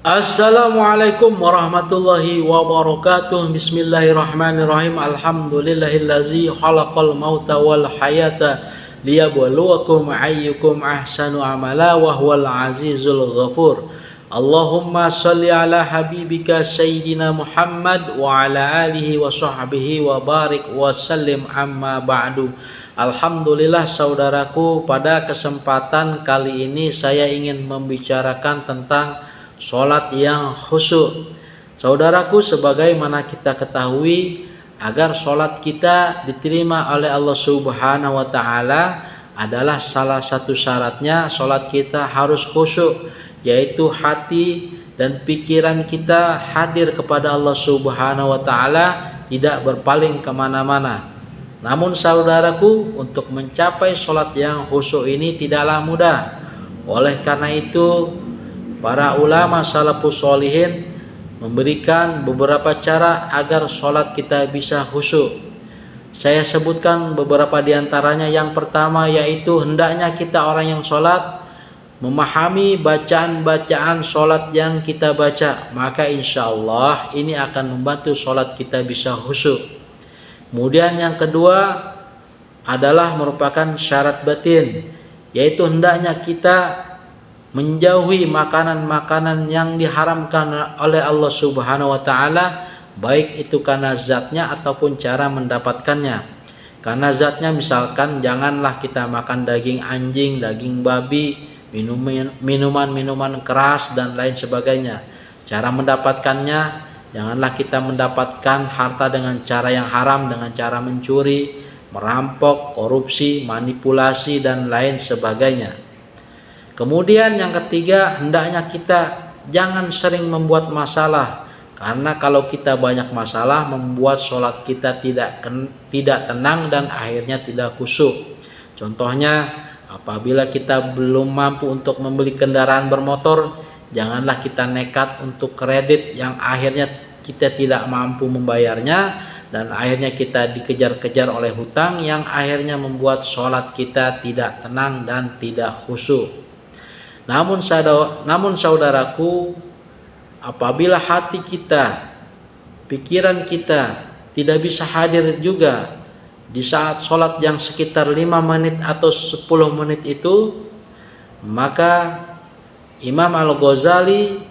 Assalamualaikum warahmatullahi wabarakatuh. Bismillahirrahmanirrahim. Alhamdulillahillazi khalaqal mauta wal hayata liyabluwakum ayyukum ahsanu amala wa huwal azizul ghafur. Allahumma shalli ala habibika sayyidina Muhammad wa ala alihi wa sahbihi wa barik wa sallim amma ba'du. Alhamdulillah saudaraku, pada kesempatan kali ini saya ingin membicarakan tentang sholat yang khusyuk. Saudaraku, sebagaimana kita ketahui, agar sholat kita diterima oleh Allah Subhanahu wa Ta'ala adalah salah satu syaratnya sholat kita harus khusyuk, yaitu hati dan pikiran kita hadir kepada Allah Subhanahu wa Ta'ala, tidak berpaling kemana-mana. Namun saudaraku, untuk mencapai sholat yang khusyuk ini tidaklah mudah. Oleh karena itu, para ulama salafus sholihin memberikan beberapa cara agar sholat kita bisa khusyuk. Saya sebutkan beberapa diantaranya. Yang pertama yaitu hendaknya kita orang yang sholat memahami bacaan-bacaan sholat yang kita baca. Maka insya Allah ini akan membantu sholat kita bisa khusyuk. Kemudian yang kedua adalah merupakan syarat batin, yaitu hendaknya kita menjauhi makanan-makanan yang diharamkan oleh Allah Subhanahu wa Ta'ala, baik itu karena zatnya ataupun cara mendapatkannya. Karena zatnya misalkan janganlah kita makan daging anjing, daging babi, minuman-minuman keras dan lain sebagainya. Cara mendapatkannya, janganlah kita mendapatkan harta dengan cara yang haram, dengan cara mencuri, merampok, korupsi, manipulasi dan lain sebagainya. Kemudian yang ketiga, hendaknya kita jangan sering membuat masalah, karena kalau kita banyak masalah membuat sholat kita tidak tenang dan akhirnya tidak khusyuk. Contohnya, apabila kita belum mampu untuk membeli kendaraan bermotor, janganlah kita nekat untuk kredit yang akhirnya kita tidak mampu membayarnya, dan akhirnya kita dikejar-kejar oleh hutang yang akhirnya membuat sholat kita tidak tenang dan tidak khusyuk. Namun saudaraku, apabila hati kita, pikiran kita tidak bisa hadir juga di saat sholat yang sekitar 5 menit atau 10 menit itu, maka Imam Al-Ghazali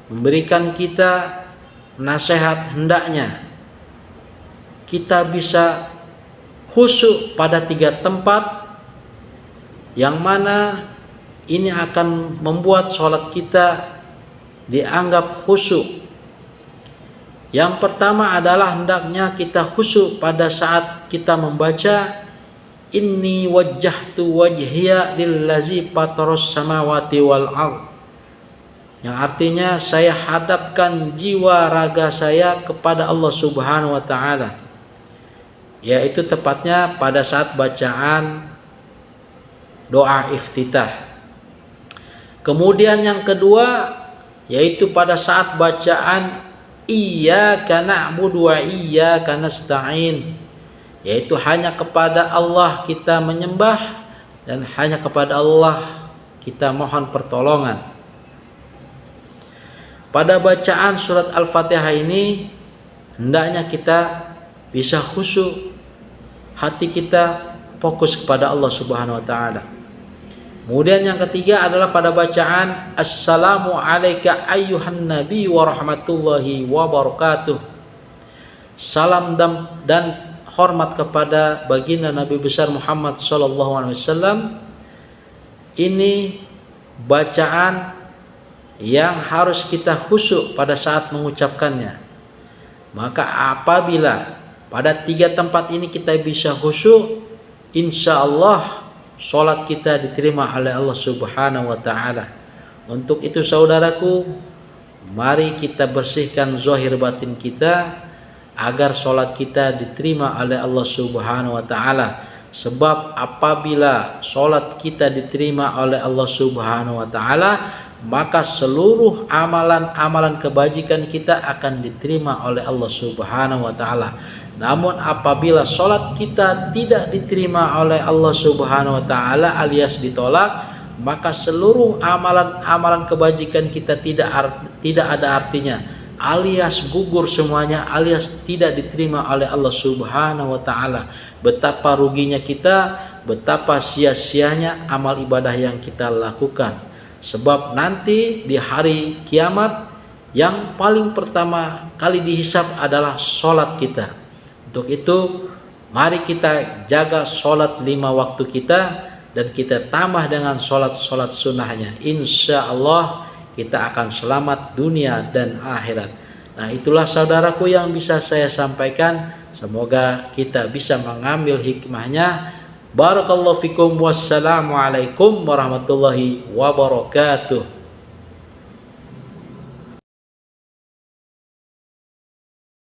memberikan kita nasihat hendaknya kita bisa khusyuk pada 3 tempat, yang mana ini akan membuat sholat kita dianggap khusyuk. Yang pertama adalah hendaknya kita khusyuk pada saat kita membaca Inni wajjahtu wajhiya lillazi fataras samawati wal ardh, yang artinya saya hadapkan jiwa raga saya kepada Allah Subhanahu wa Ta'ala, yaitu tepatnya pada saat bacaan doa iftitah. Kemudian yang kedua yaitu pada saat bacaan Iyyaka na'budu wa iyyaka nasta'in, yaitu hanya kepada Allah kita menyembah dan hanya kepada Allah kita mohon pertolongan. Pada bacaan surat Al-Fatihah ini hendaknya kita bisa khusyuk, hati kita fokus kepada Allah Subhanahu wa Ta'ala. Kemudian yang ketiga adalah pada bacaan Assalamu alayka ayyuhan nabi wa rahmatullahi wa barakatuh. Salam dan hormat kepada baginda Nabi besar Muhammad sallallahu alaihi wasallam. Ini bacaan yang harus kita khusyuk pada saat mengucapkannya. Maka apabila pada 3 tempat ini kita bisa khusyuk, insya Allah sholat kita diterima oleh Allah Subhanahu wa Ta'ala. Untuk itu saudaraku, mari kita bersihkan zahir batin kita agar sholat kita diterima oleh Allah Subhanahu wa Ta'ala. Sebab apabila sholat kita diterima oleh Allah Subhanahu wa Ta'ala, maka seluruh amalan-amalan kebajikan kita akan diterima oleh Allah Subhanahu wa Ta'ala. Namun apabila sholat kita tidak diterima oleh Allah Subhanahu wa Ta'ala alias ditolak, maka seluruh amalan-amalan kebajikan kita tidak ada artinya, alias gugur semuanya, alias tidak diterima oleh Allah Subhanahu wa taala. Betapa ruginya kita, betapa sia-sianya amal ibadah yang kita lakukan. Sebab nanti di hari kiamat yang paling pertama kali dihisab adalah sholat kita. Untuk itu mari kita jaga sholat 5 waktu kita, dan kita tambah dengan sholat sunnahnya. Insya Allah kita akan selamat dunia dan akhirat. Nah, itulah saudaraku yang bisa saya sampaikan. Semoga kita bisa mengambil hikmahnya. Barakallahu fikum. Wassalamualaikum warahmatullahi wabarakatuh.